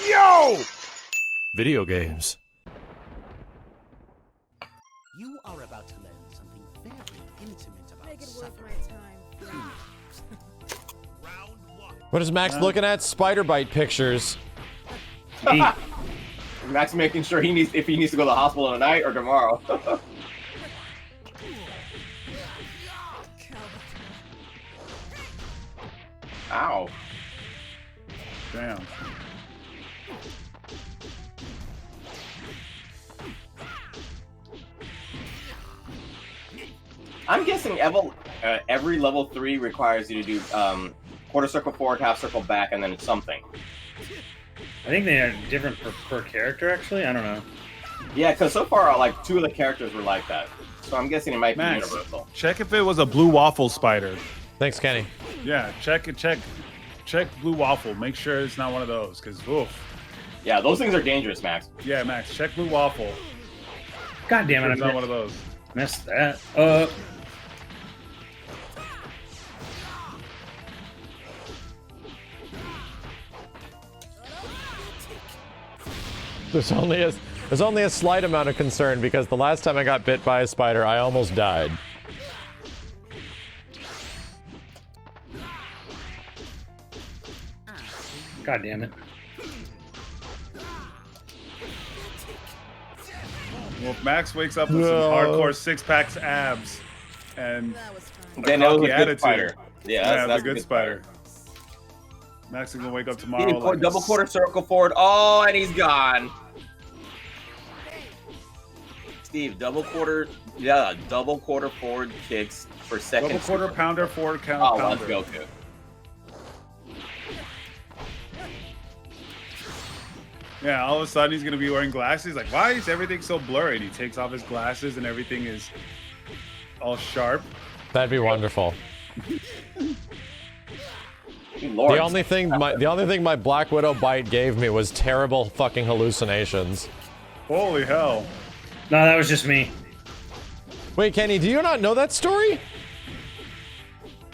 Yo! Video games. You are about to learn something very intimate about Make it worth my time. Round one. What is Max looking at? Spider bite pictures. Max making sure if he needs to go to the hospital tonight or tomorrow. Ow. Damn. I'm guessing every level 3 requires you to do quarter circle forward, half circle back, and then something. I think they are different per character, actually. I don't know. Yeah, because so far, like, 2 of the characters were like that. So I'm guessing it might be Max, universal. check if it was a blue waffle spider. Thanks, Kenny. Yeah, check blue waffle. Make sure it's not one of those, because oof. Yeah, those things are dangerous, Max. Yeah, Max, check blue waffle. God damn it! It's not one of those. Missed that. There's only a slight amount of concern because the last time I got bit by a spider, I almost died. God damn it! Well, if Max wakes up with some hardcore six-packs abs and Then that was a good attitude. spider. Yeah, That's a good spider. Max is gonna wake up tomorrow. Like Double quarter circle forward. Oh, and he's gone. Steve, double quarter forward kicks for second. double quarter pounder, forward count Oh, pounder. let's go, too. Yeah, all of a sudden he's gonna be wearing glasses. Like, why is everything so blurry? And he takes off his glasses and everything is all sharp. That'd be wonderful. Lord. The only thing my Black Widow bite gave me was terrible fucking hallucinations. Holy hell! No, that was just me. Wait, Kenny, do you not know that story?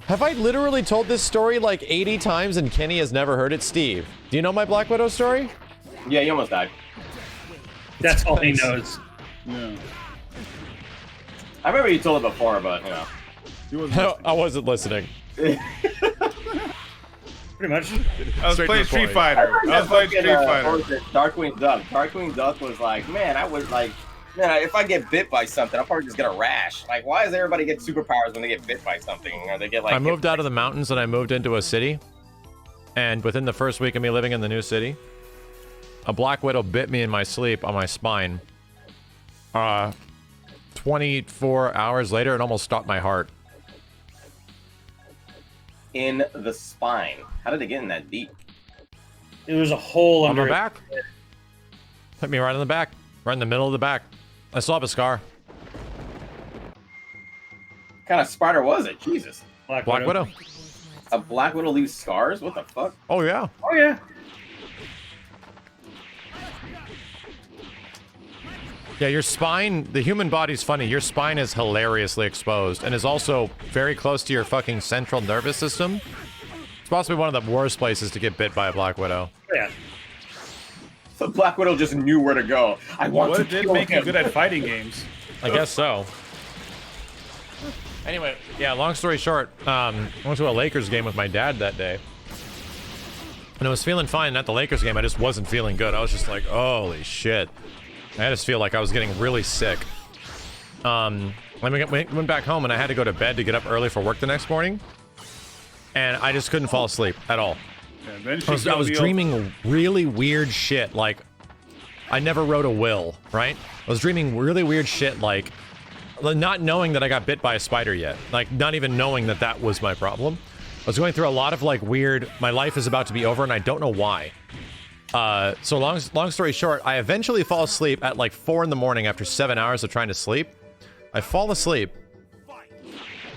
Have I literally told this story like 80 times and Kenny has never heard it? Steve, do you know my Black Widow story? Yeah, you almost died. That's all he knows. Yeah, I remember you told it before, but, you know. he wasn't. I wasn't listening. Pretty much. I was Straight to playing the Street point. Fighter. I was playing Street What Fighter. was it? Darkwing Duck. Darkwing Duck was like, man, if I get bit by something, I'll probably just get a rash. Like, why does everybody get superpowers when they get bit by something? Or they get like. I moved out of the mountains and I moved into a city. And within the first week of me living in the new city, a Black Widow bit me in my sleep on my spine. 24 hours later, it almost stopped my heart. In the spine. How did it get in that deep? It was a hole On under my it. back. Hit me right in the back. Right in the middle of the back. I still have a scar. What kind of spider was it? Jesus. Black Widow. A Black Widow leaves scars? What the fuck? Oh, yeah. Oh yeah. Yeah, your spine, the human body's funny. Your spine is hilariously exposed and is also very close to your fucking central nervous system. It's possibly one of the worst places to get bit by a Black Widow. Yeah. So Black Widow just knew where to go. I want What to did kill make you him. good at fighting games? I guess so. Anyway, yeah, long story short, I went to a Lakers game with my dad that day. And I was feeling fine. At the Lakers game, I just wasn't feeling good. I was just like, holy shit. I just feel like I was getting really sick. I went back home and I had to go to bed to get up early for work the next morning. And I just couldn't fall asleep at all. Yeah, then I was dreaming really weird shit, like I never wrote a will, right? I was dreaming really weird shit, like not knowing that I got bit by a spider yet, like not even knowing that that was my problem. I was going through a lot of like weird, my life is about to be over and I don't know why. So long story short, I eventually fall asleep at like 4 in the morning after 7 hours of trying to sleep. I fall asleep,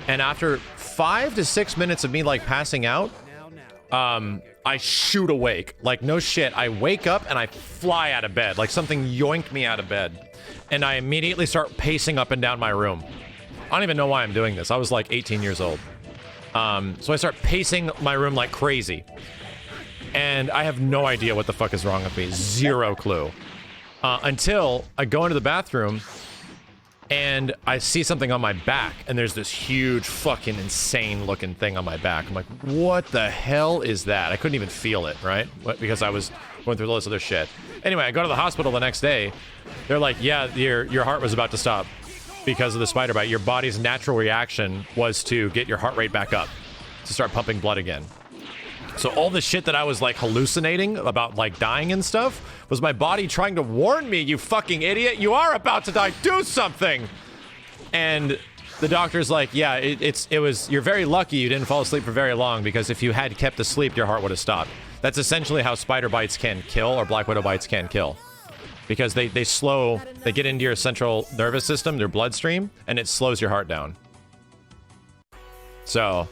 and after 5 to 6 minutes of me like passing out, I shoot awake. Like, no shit. I wake up and I fly out of bed. Like something yoinked me out of bed. And I immediately start pacing up and down my room. I don't even know why I'm doing this. I was like 18 years old. So I start pacing my room like crazy. And I have no idea what the fuck is wrong with me. Zero clue. Until I go into the bathroom and I see something on my back, and there's this huge fucking insane looking thing on my back. I'm like, what the hell is that? I couldn't even feel it, right? Because I was going through all this other shit. Anyway, I go to the hospital the next day. They're like, yeah, your heart was about to stop because of the spider bite. Your body's natural reaction was to get your heart rate back up, to start pumping blood again. So all the shit that I was like hallucinating about like dying and stuff was my body trying to warn me, you fucking idiot, you are about to die, do something. And the doctor's like, yeah, you're very lucky you didn't fall asleep for very long, because if you had kept asleep, your heart would have stopped. That's essentially how spider bites can kill, or black widow bites can kill. Because they get into your central nervous system, their bloodstream, and it slows your heart down. So...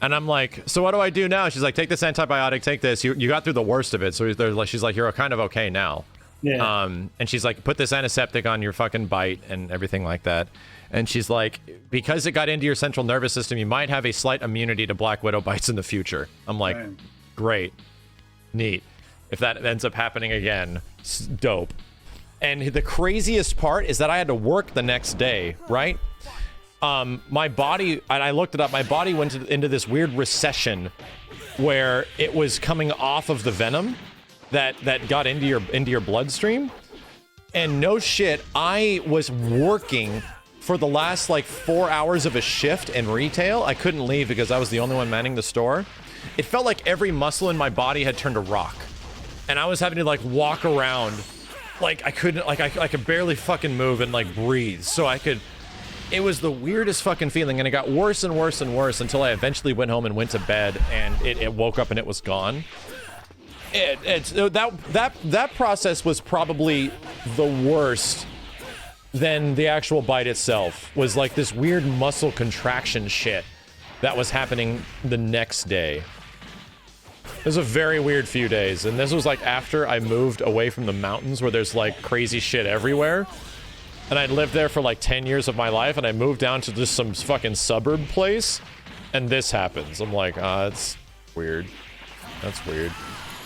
And I'm like, so what do I do now? She's like, take this antibiotic, take this. You got through the worst of it. So she's like, you're kind of okay now. Yeah. And she's like, put this antiseptic on your fucking bite and everything like that. And she's like, because it got into your central nervous system, you might have a slight immunity to black widow bites in the future. I'm like, great, neat. If that ends up happening again, dope. And the craziest part is that I had to work the next day, right? My body, and I looked it up, my body went into this weird recession where it was coming off of the venom that got into your bloodstream. And no shit, I was working for the last like 4 hours of a shift in retail. I couldn't leave because I was the only one manning the store. It felt like every muscle in my body had turned to rock. And I was having to like walk around like I couldn't, like I could barely fucking move and like breathe. So I could... It was the weirdest fucking feeling, and it got worse and worse and worse until I eventually went home and went to bed, and it woke up and it was gone. That process was probably the worst than the actual bite itself. Was like this weird muscle contraction shit that was happening the next day. It was a very weird few days, and this was like after I moved away from the mountains where there's like crazy shit everywhere. And I'd lived there for like 10 years of my life, and I moved down to just some fucking suburb place, and this happens. I'm like, that's weird. That's weird.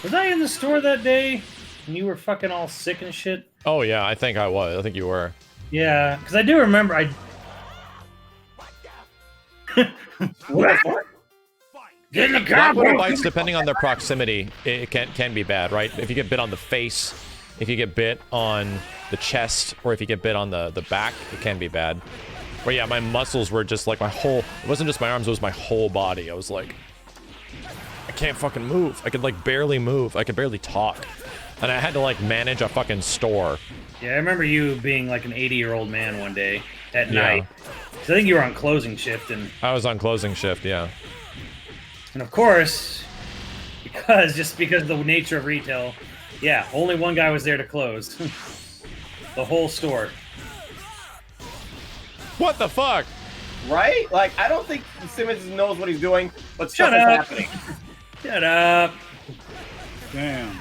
Was I in the store that day and you were fucking all sick and shit? Oh yeah, I think I was. I think you were. Yeah, because I do remember Get in the car, black widow bites, depending on their proximity, it can be bad, right? If you get bit on the face, if you get bit on the chest, or if you get bit on the back, it can be bad. But yeah, my muscles were just like my whole... It wasn't just my arms, it was my whole body. I was like... I can't fucking move. I could like barely move. I could barely talk. And I had to like manage a fucking store. Yeah, I remember you being like an 80-year-old man one day at night. So I think you were on closing shift, and... I was on closing shift, yeah. And of course, because of the nature of retail, yeah, only one guy was there to close. The whole store. What the fuck? Right? Like, I don't think Simmons knows what he's doing, but Shut stuff is up. happening. Shut up. Damn.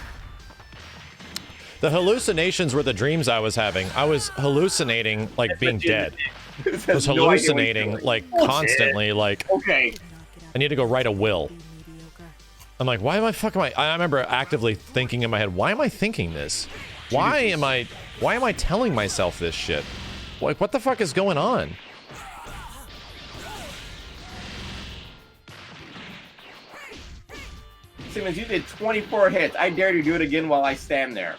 The hallucinations were the dreams I was having. I was hallucinating like being dead. I was hallucinating like constantly, like, okay, I need to go write a will. I'm like, why am I fucking... I remember actively thinking in my head, why am I thinking this? Why am I telling myself this shit? Like, what the fuck is going on? Simmons, you did 24 hits. I dare you to do it again while I stand there.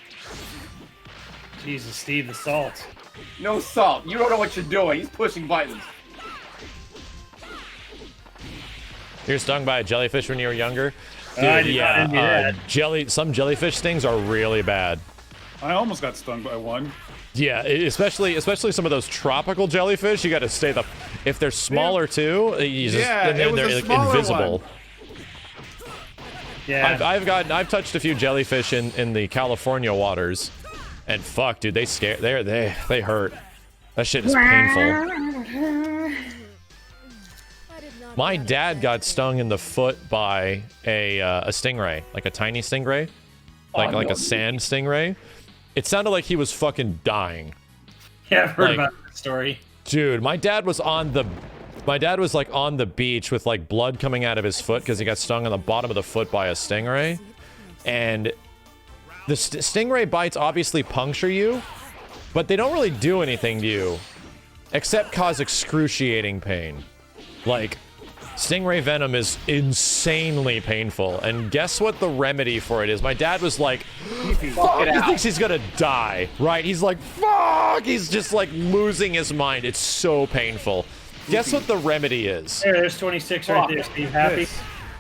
Jesus, Steve, the salt. No salt. You don't know what you're doing. He's pushing buttons. You're stung by a jellyfish when you were younger? Dude, I didn't do that. Some jellyfish stings are really bad. I almost got stung by one. Yeah, especially some of those tropical jellyfish. You got to stay if they're smaller too. You just they're like invisible. One. Yeah, I've touched a few jellyfish in the California waters, and fuck, dude, they hurt. That shit is painful. My dad got stung in the foot by a stingray, like a tiny stingray, like a sand stingray. It sounded like he was fucking dying. Yeah, I've heard about that story. Dude, my dad was like on the beach with like blood coming out of his foot because he got stung on the bottom of the foot by a stingray. and the stingray bites obviously puncture you, but they don't really do anything to you, except cause excruciating pain. Like, stingray venom is insanely painful, and guess what the remedy for it is? My dad was like, fuck, he thinks he's gonna die, right? He's like, fuck! He's just like losing his mind. It's so painful. Guess what the remedy is? There's 26 right there. Steve, happy?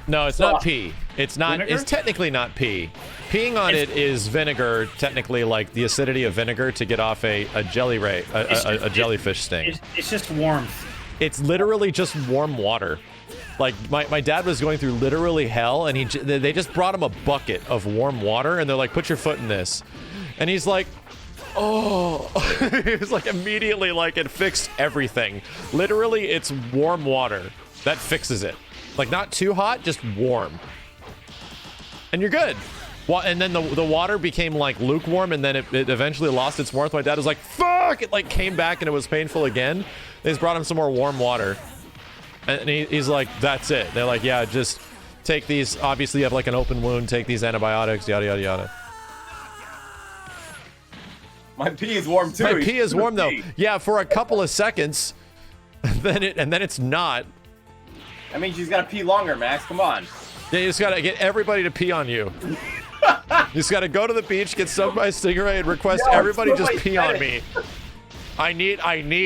No, it's not pee. It's not. Vinegar? It's technically not pee. Peeing on it is vinegar, technically, like the acidity of vinegar to get off a jellyfish sting. It's just warmth. It's literally just warm water. Like, my dad was going through literally hell, and they just brought him a bucket of warm water, and they're like, put your foot in this. And he's like, oh. He was like, immediately, like, it fixed everything. Literally, it's warm water. That fixes it. Like, not too hot, just warm. And you're good. Well, and then the water became, like, lukewarm, and then it eventually lost its warmth. My dad was like, fuck! It, like, came back, and it was painful again. They just brought him some more warm water. And he's like, that's it. They're like, yeah, just take these. Obviously, you have like an open wound. Take these antibiotics, yada, yada, yada. My pee is warm too. My pee is warm though. Yeah, for a couple of seconds. And then it's not. That means she's got to pee longer, Max. Come on. Yeah, you just got to get everybody to pee on you. You just got to go to the beach, get stung by a stingray, and request everybody just pee on me. I need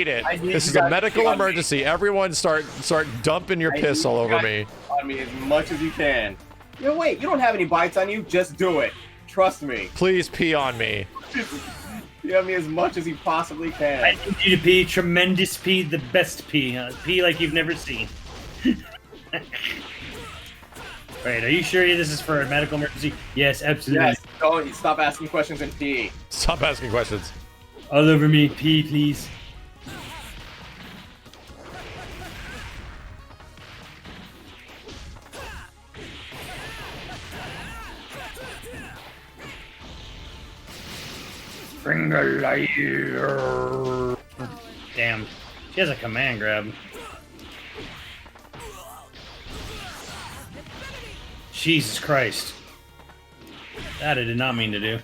it. This is a medical emergency. Everyone start dumping your piss all over me. On me as much as you can. You know, wait, you don't have any bites on you. Just do it. Trust me. Please pee on me. You have me as much as you possibly can. I need you to pee. Tremendous pee. The best pee. Pee like you've never seen. Wait, are you sure this is for a medical emergency? Yes, absolutely. Yes. Don't stop asking questions and pee. Stop asking questions. All over me, pee, please. Bring the light. Damn, she has a command grab. Jesus Christ. That I did not mean to do.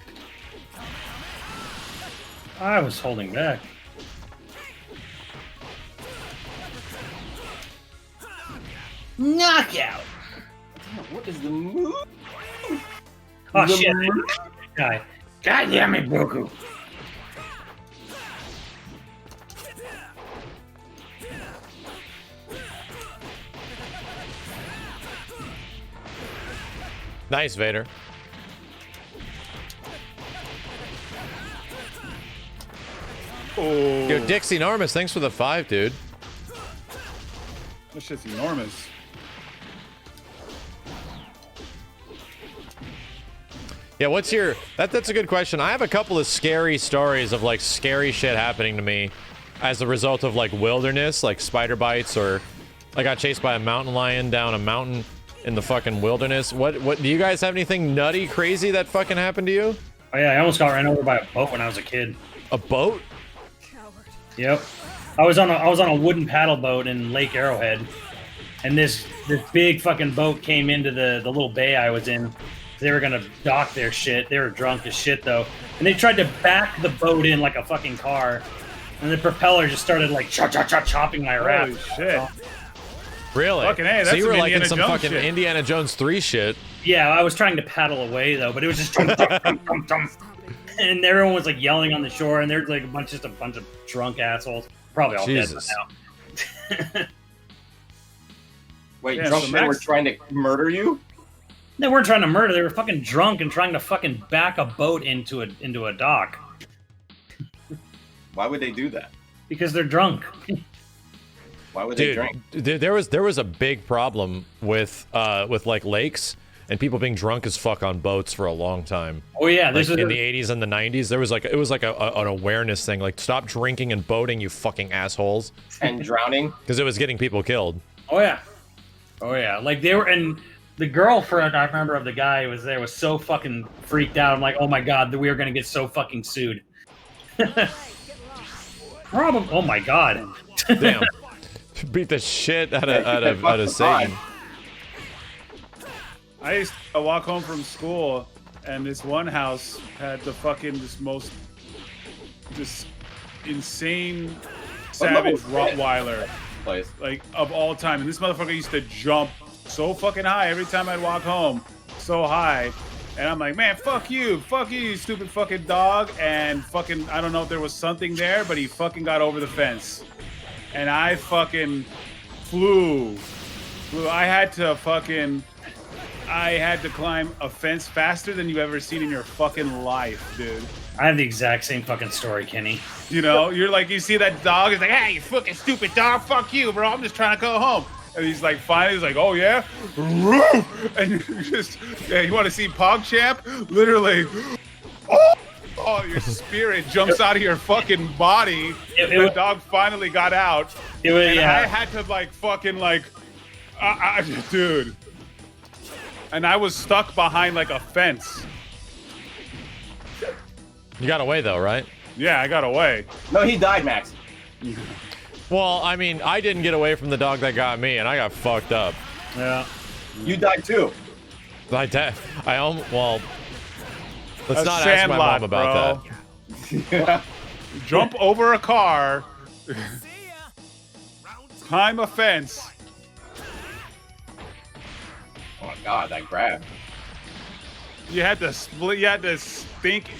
I was holding back. Knockout! What is the move? Oh shit! Guy. God damn it, Goku! Nice, Vader. Oh, Yo, Dixie Enormous, thanks for the 5, dude. this shit's enormous. Yeah, what's your... That's a good question. I have a couple of scary stories of, like, scary shit happening to me as a result of, like, wilderness, like spider bites, or I got chased by a mountain lion down a mountain in the fucking wilderness. What do you guys have anything nutty, crazy that fucking happened to you? Oh yeah, I almost got ran over by a boat when I was a kid. A boat? Yep. I was on a wooden paddle boat in Lake Arrowhead, and this big fucking boat came into the little bay I was in. They were gonna dock their shit. They were drunk as shit though, and they tried to back the boat in like a fucking car, and the propeller just started like chopping my raft. Holy shit. Really? Fucking A, that's so you were some like in Indiana some Jones fucking shit. Indiana Jones 3 shit. Yeah, I was trying to paddle away though, but it was just and everyone was like yelling on the shore, and there's like a bunch of drunk assholes, probably all Jesus. dead by now. Wait, Yeah, drunk so men were Max- trying to murder you? They weren't trying to murder; they were fucking drunk and trying to fucking back a boat into a dock Why would they do that? because they're drunk. Why would they Dude, drink? there was a big problem with like lakes and people being drunk as fuck on boats for a long time. Oh yeah, Like this is in the 80s and the 90s, there was like it was like an awareness thing, like stop drinking and boating, you fucking assholes, And drowning? because it was getting people killed. oh yeah, like they were, and the girlfriend I remember of the guy who was there was so fucking freaked out. I'm like, oh my god, we are gonna get so fucking sued. Probably. Oh my god. Damn, beat the shit out of Satan. I used to walk home from school and this one house had the fucking this insane savage Rottweiler Place. like of all time, and this motherfucker used to jump so fucking high every time I'd walk home, so high. And I'm like, man, fuck you, you stupid fucking dog. And fucking, I don't know if there was something there, but he fucking got over the fence. And I fucking flew. I had to climb a fence faster than you've ever seen in your fucking life, dude. I have the exact same fucking story, Kenny. You know, you're like, you see that dog, it's like, hey, you fucking stupid dog, fuck you, bro, I'm just trying to go home. And he's like, finally, he's like, oh yeah? And you just, yeah, you want to see PogChamp? Literally, oh, your spirit jumps out of your fucking body. The dog finally got out. It was, and yeah. I had to like fucking like, dude. And I was stuck behind like a fence. You got away though, right? Yeah, I got away. No, he died, Max. Well, I mean, I didn't get away from the dog that got me, and I got fucked up. Yeah. You died too. Well, let's A not ask my Sandlot, mom about bro. that. Jump over a car, climb a fence. Oh my god, that grab. You had to split. You had to think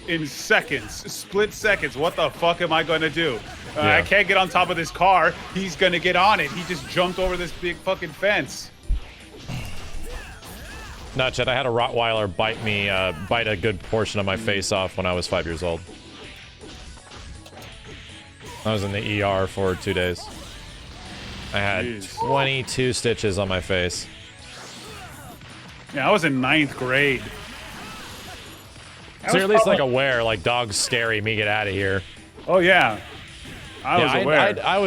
in seconds, split seconds. What the fuck am I gonna do? Yeah. I can't get on top of this car. He's gonna get on it. He just jumped over this big fucking fence. No, Chet, I had a Rottweiler bite a good portion of my face off when I was 5 years old. I was in the ER for 2 days. I had Jeez. 22 stitches on my face. Yeah, I was in 9th grade. So you're at least like aware, like dogs scary, me get out of here. Oh yeah, I was aware. I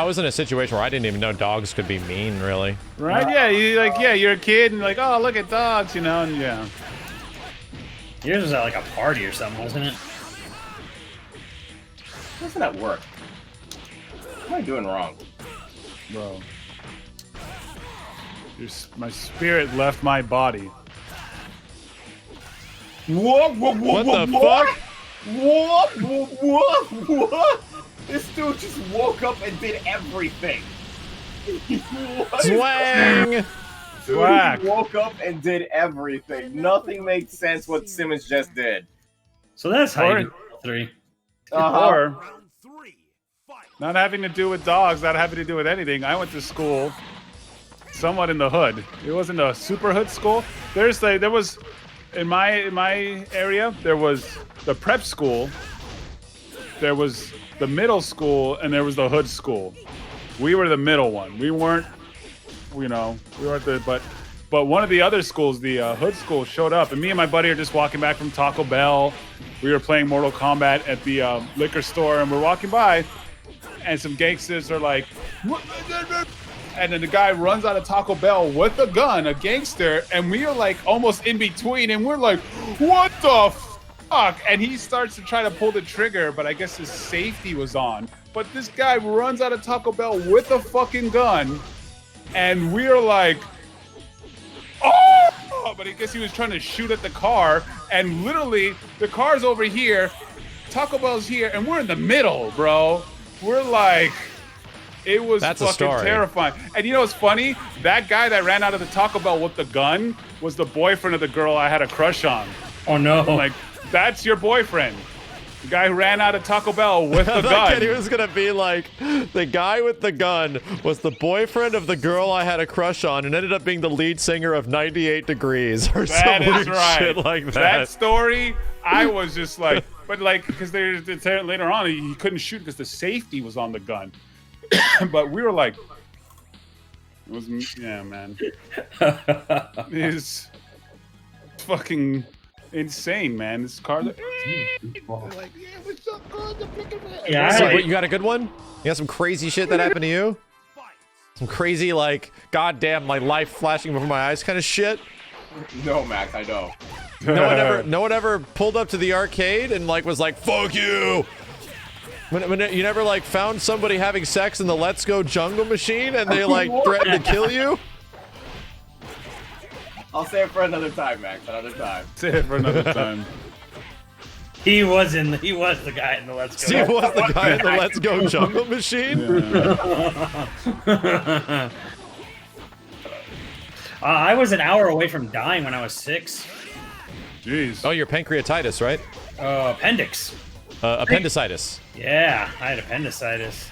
was in a situation where I didn't even know dogs could be mean, really. Right? Yeah, you're a kid and like, oh, look at dogs, you know, and yeah. Yours was at like a party or something, wasn't it? Doesn't that work? What am I doing wrong? Bro. My spirit left my body. What the fuck? What? This dude just woke up and did everything. Swang! Dude, Whack. he woke up and did everything. Nothing makes sense what Simmons just did. So that's how Or- you do 3. Or Round 3. Fight. not having to do with dogs, not having to do with anything. I went to school somewhat in the hood. It wasn't a super hood school. There was in my area, there was the prep school, there was the middle school, and there was the hood school. We were the middle one. We weren't, we weren't but one of the other schools, the hood school, showed up, and me and my buddy are just walking back from Taco Bell. We were playing Mortal Kombat at the liquor store, and we're walking by, and some gangsters are like, and then the guy runs out of Taco Bell with a gun, a gangster, and we are like almost in between, and we're like, what the fuck? And he starts to try to pull the trigger, but I guess his safety was on. But this guy runs out of Taco Bell with a fucking gun, and we're like, oh! But I guess he was trying to shoot at the car, and literally, the car's over here, Taco Bell's here, and we're in the middle, bro. We're like... It was fucking terrifying. And you know what's funny? That guy that ran out of the Taco Bell with the gun was the boyfriend of the girl I had a crush on. Oh no. Like, that's your boyfriend. The guy who ran out of Taco Bell with the gun. He was gonna be like, the guy with the gun was the boyfriend of the girl I had a crush on and ended up being the lead singer of 98 Degrees or some That is weird right. shit like that. That story, I was just like, but like, because later on, he couldn't shoot because the safety was on the gun. But we were like, it was, yeah, man. It's fucking insane, man. This car, like, yeah, we're so good. Yeah, So, I- what, you got a good one? You got some crazy shit that happened to you? Some crazy, like, goddamn, my life flashing before my eyes kind of shit? No, Max, I don't. No one ever pulled up to the arcade and, like, was like, fuck you! When you never, like, found somebody having sex in the Let's Go Jungle machine and they, like, threatened to kill you? I'll say it for another time, Max. Another time. Say it for another time. He was the guy in the Let's Go. Steve was the guy in the Let's Go Jungle Machine. Yeah. I was an hour away from dying when I was 6. Jeez. Oh, your pancreatitis, right? Appendix. Appendicitis. Yeah, I had appendicitis.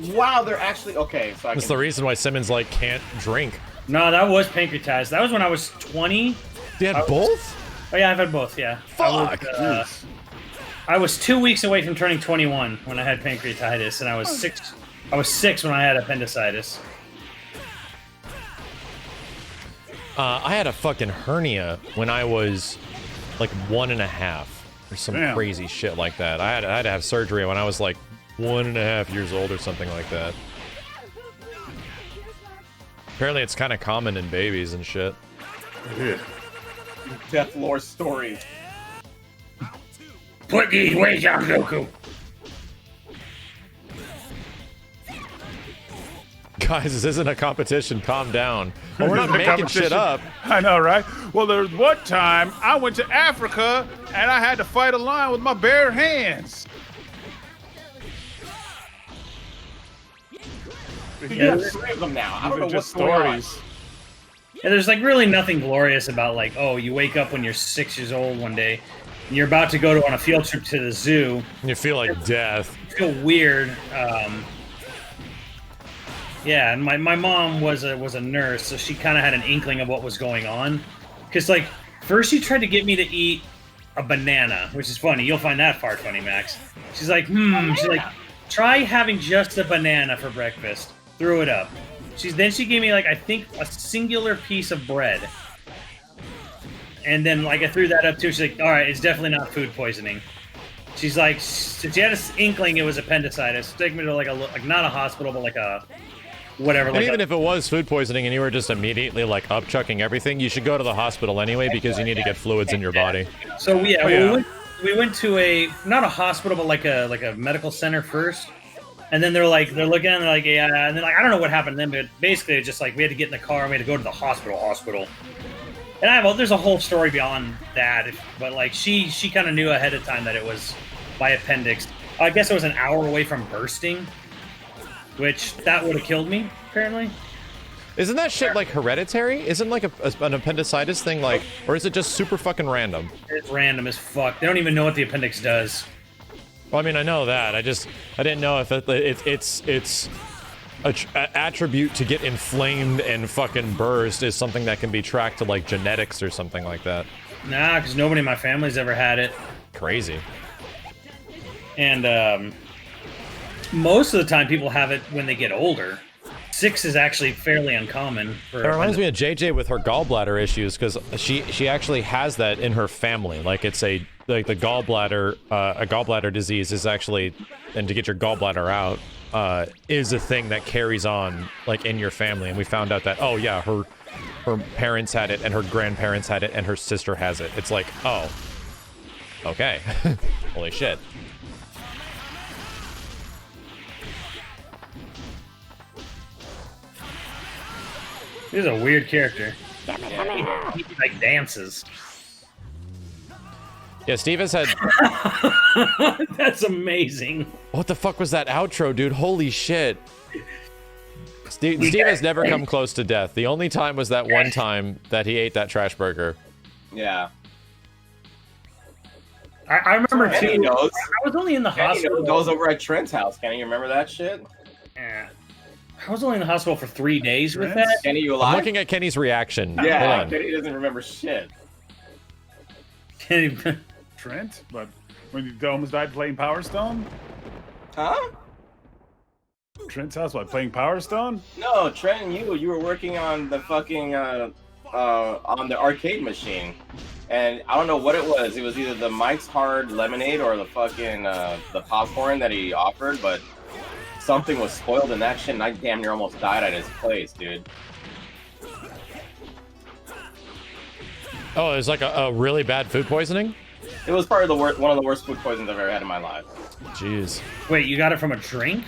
Wow, they're actually okay. So I That's can, the reason why Simmons like can't drink. No, that was pancreatitis. That was when I was 20. You had both? Oh yeah, I've had both. Yeah. Fuck. I was 2 weeks away from turning 21 when I had pancreatitis, and I was 6. I was 6 when I had appendicitis. I had a fucking hernia when I was like 1.5 or some Damn. crazy shit like that. I had to have surgery when I was like 1.5 years old or something like that. Apparently it's kind of common in babies and shit. Yeah. Death lore stories. Put these ways on Goku. Guys, this isn't a competition. Calm down. Well, we're not This is a making shit competition. up. I know, right? Well, there was one time I went to Africa and I had to fight a lion with my bare hands. You have 3 of them now. I don't know These are what's just going on. stories. Yeah, there's like really nothing glorious about like, oh, you wake up when you're 6 years old one day, and you're about to go on a field trip to the zoo. You feel like death. You feel weird. Yeah, and my mom was a nurse, so she kind of had an inkling of what was going on. Because like first she tried to get me to eat a banana, which is funny. You'll find that part funny, Max. She's like, She's like, try having just a banana for breakfast. Threw it up. Then she gave me like I think a singular piece of bread. And then like I threw that up too. She's like, all right, it's definitely not food poisoning. She's like, she had an inkling it was appendicitis. Take me to like not a hospital, but like a whatever. And Like even if it was food poisoning and you were just immediately like upchucking everything, you should go to the hospital anyway because you need to get fluids in your body. So yeah, Oh, yeah. we went to not a hospital, but like a medical center first. And then they're looking and they're like, yeah, and then like I don't know what happened then, but basically it's just like we had to get in the car and we had to go to the hospital. And there's a whole story beyond that, but like she kind of knew ahead of time that it was my appendix. I guess it was an hour away from bursting, which that would have killed me apparently. Isn't that shit like hereditary? Isn't like an appendicitis thing like, or is it just super fucking random? It's random as fuck. They don't even know what the appendix does. Well, I mean, I know that. I didn't know if it's an attribute to get inflamed and fucking burst is something that can be tracked to like genetics or something like that. Nah, because nobody in my family's ever had it. Crazy. And most of the time people have it when they get older. 6 is actually fairly uncommon. It reminds me of JJ with her gallbladder issues because she actually has that in her family. Like it's the gallbladder, a gallbladder disease is actually, and to get your gallbladder out is a thing that carries on like in your family. And we found out that, oh yeah, her parents had it and her grandparents had it and her sister has it. It's like, oh, okay. Holy shit. He's a weird character. He like dances. Yeah, Steve has had... That's amazing. What the fuck was that outro, dude? Holy shit. Steve has never come close to death. The only time was that one time that he ate that trash burger. Yeah. I remember Kenny too. knows. I was only in the hospital. Goes over at Trent's house. Kenny, you remember that shit? Yeah. I was only in the hospital for 3 days with that. Kenny, you I'm alive? looking at Kenny's reaction. Yeah, Hold on. Kenny doesn't remember shit. Trent, but when you almost died playing Power Stone? Huh? Trent's house, what, playing Power Stone? No, Trent and you were working on the fucking on the arcade machine, and I don't know what it was. It was either the Mike's Hard Lemonade or the fucking the popcorn that he offered, but something was spoiled in that shit, and I damn near almost died at his place, dude. Oh, it was like a really bad food poisoning? It was probably one of the worst food poisons I've ever had in my life. Jeez. Wait, you got it from a drink?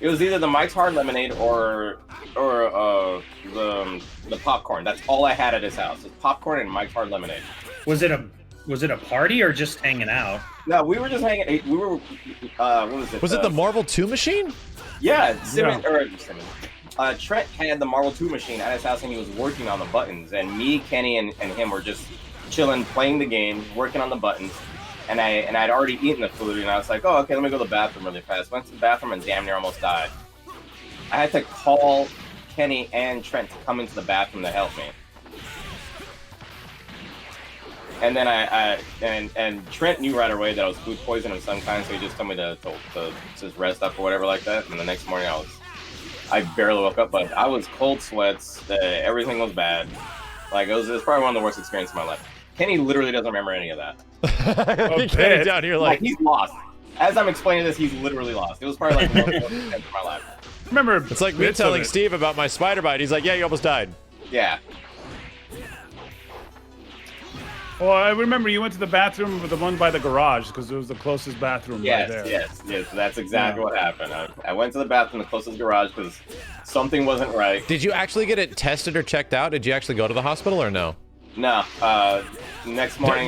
It was either the Mike's Hard Lemonade or the popcorn. That's all I had at his house. It's popcorn and Mike's Hard Lemonade. Was it a party or just hanging out? No, we were just hanging. We were. What was it? Was it the Marvel 2 machine? Yeah, Trent had the Marvel 2 machine at his house, and he was working on the buttons. And me, Kenny, and him were just chilling, playing the game, working on the buttons. And I'd already eaten the food, and I was like, oh, okay, let me go to the bathroom really fast. Went to the bathroom and damn near almost died. I had to call Kenny and Trent to come into the bathroom to help me. And then and Trent knew right away that I was food poisoning of some kind, so he just told me to just rest up or whatever like that. And the next morning I barely woke up, but I was cold sweats. Everything was bad. Like it was probably one of the worst experiences of my life. Kenny literally doesn't remember any of that. Kenny down here like he's lost. As I'm explaining this, he's literally lost. It was probably like the most intense of my life. Remember, it's like me telling Steve about my spider bite. He's like, yeah, you almost died. Yeah. Well, I remember you went to the bathroom with the one by the garage because it was the closest bathroom right there. Yes. That's exactly what happened. I went to the bathroom, the closest garage, because something wasn't right. Did you actually get it tested or checked out? Did you actually go to the hospital or no? No. Next morning.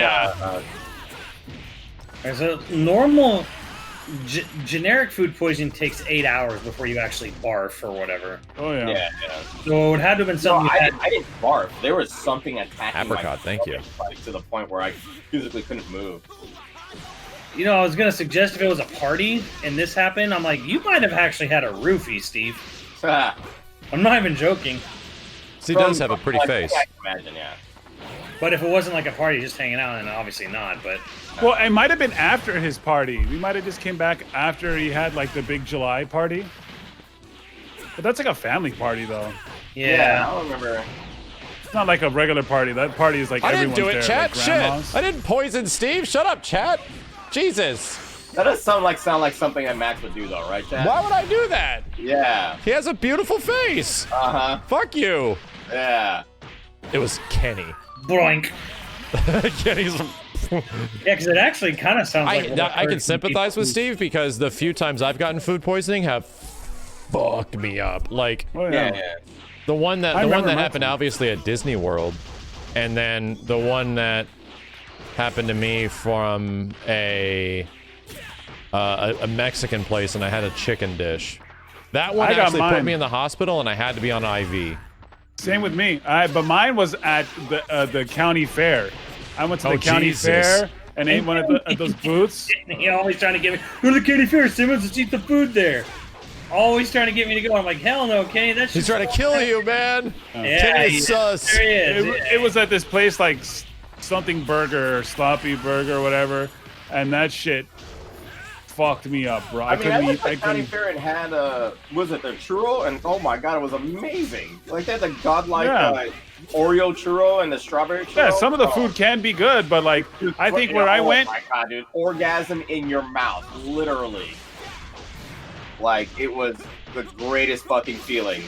There's a normal generic food poisoning takes 8 hours before you actually barf or whatever. Oh yeah. Yeah. So it had to have been something. I didn't barf. There was something attacking my apricot. Thank you. Like, to the point where I physically couldn't move. You know, I was gonna suggest if it was a party and this happened, I'm like, you might have actually had a roofie, Steve. I'm not even joking. So he does have a pretty face. I can imagine, yeah. But if it wasn't like a party, just hanging out, then obviously not. But well, it might have been after his party. We might have just came back after he had like the big July party. But that's like a family party, though. yeah. I don't remember. It's not like a regular party. That party is like I didn't everyone's do it, there, chat. like Shit. grandmas. I didn't poison Steve. Shut up, chat. Jesus. That does sound like something that Max would do, though, right, Chad? Why would I do that? Yeah. He has a beautiful face. Uh-huh. Fuck you. Yeah. It was Kenny. Boink. Kenny's. Yeah, because it actually kind of sounds like. I can sympathize with Steve because the few times I've gotten food poisoning have fucked me up. Like Yeah. the one that remember happened obviously at Disney World, and then the one that happened to me from a Mexican place, and I had a chicken dish. That one actually put me in the hospital, and I had to be on IV. Same with me. But mine was at the county fair. I went to the county Jesus. fair and ate one of those booths. He always trying to get me. Go to the county fair, Simmons. Let's eat the food there. Always trying to get me to go. I'm like, hell no, Kenny. That's He's trying to kill you, man. Yeah, Kenny is sus. There he is. It was at this place like something burger or sloppy burger or whatever, and that shit fucked me up, bro. I went to county fair and had was it the churro? And oh my god, it was amazing. Like they had the godlike Oreo churro and the strawberry churro. Yeah, some of the food can be good, but like I think where I went, oh my god, dude, orgasm in your mouth, literally. Like it was the greatest fucking feeling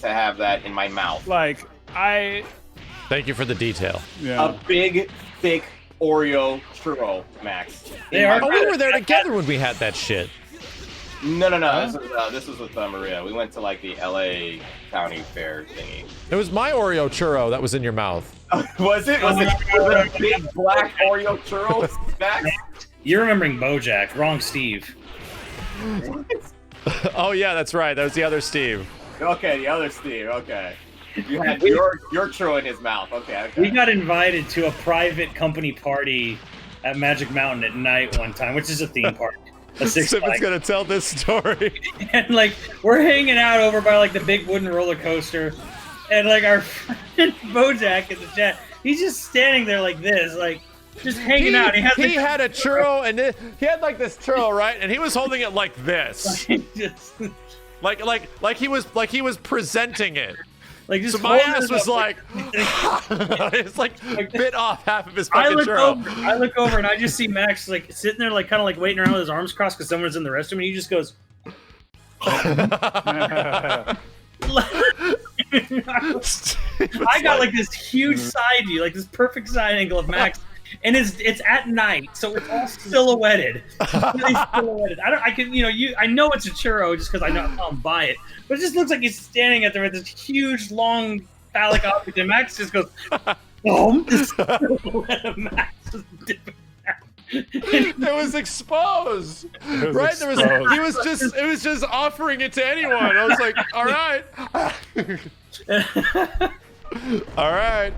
to have that in my mouth. like Thank you for the detail. A big, thick Oreo churro, Max. They are. Oh, we were there together when we had that shit. No. This was with Maria. We went to like the LA County Fair thingy. It was my Oreo churro that was in your mouth. Was it a big black Oreo churro, Max? You're remembering BoJack. Wrong, Steve. Oh yeah, that's right. That was the other Steve. Okay, the other Steve. Okay. You had your churro in his mouth. Okay. We got invited to a private company party at Magic Mountain at night one time, which is a theme park. A Six Simon's Flags. gonna tell this story. And like we're hanging out over by like the big wooden roller coaster, and like our friend BoJack in the chat, he's just standing there like this, like just hanging out. He had a churro, and he had like this churro, right? And he was holding it like this, like he was presenting it. Like just So my holding ass it was up, like, it's like bit off half of his fucking churro. I look over and I just see Max like sitting there, like kind of like waiting around with his arms crossed because someone's in the restroom, and he just goes. I got like this huge side view, like this perfect side angle of Max, and it's at night, so it's all silhouetted. It's really silhouetted. I know it's a churro just because I know I'll buy it, but it just looks like he's standing at there with this huge, long phallic object, and Max just goes, "Boom!" Max is dipping. It was exposed, right? He was just offering it to anyone. I was like, all right, all right.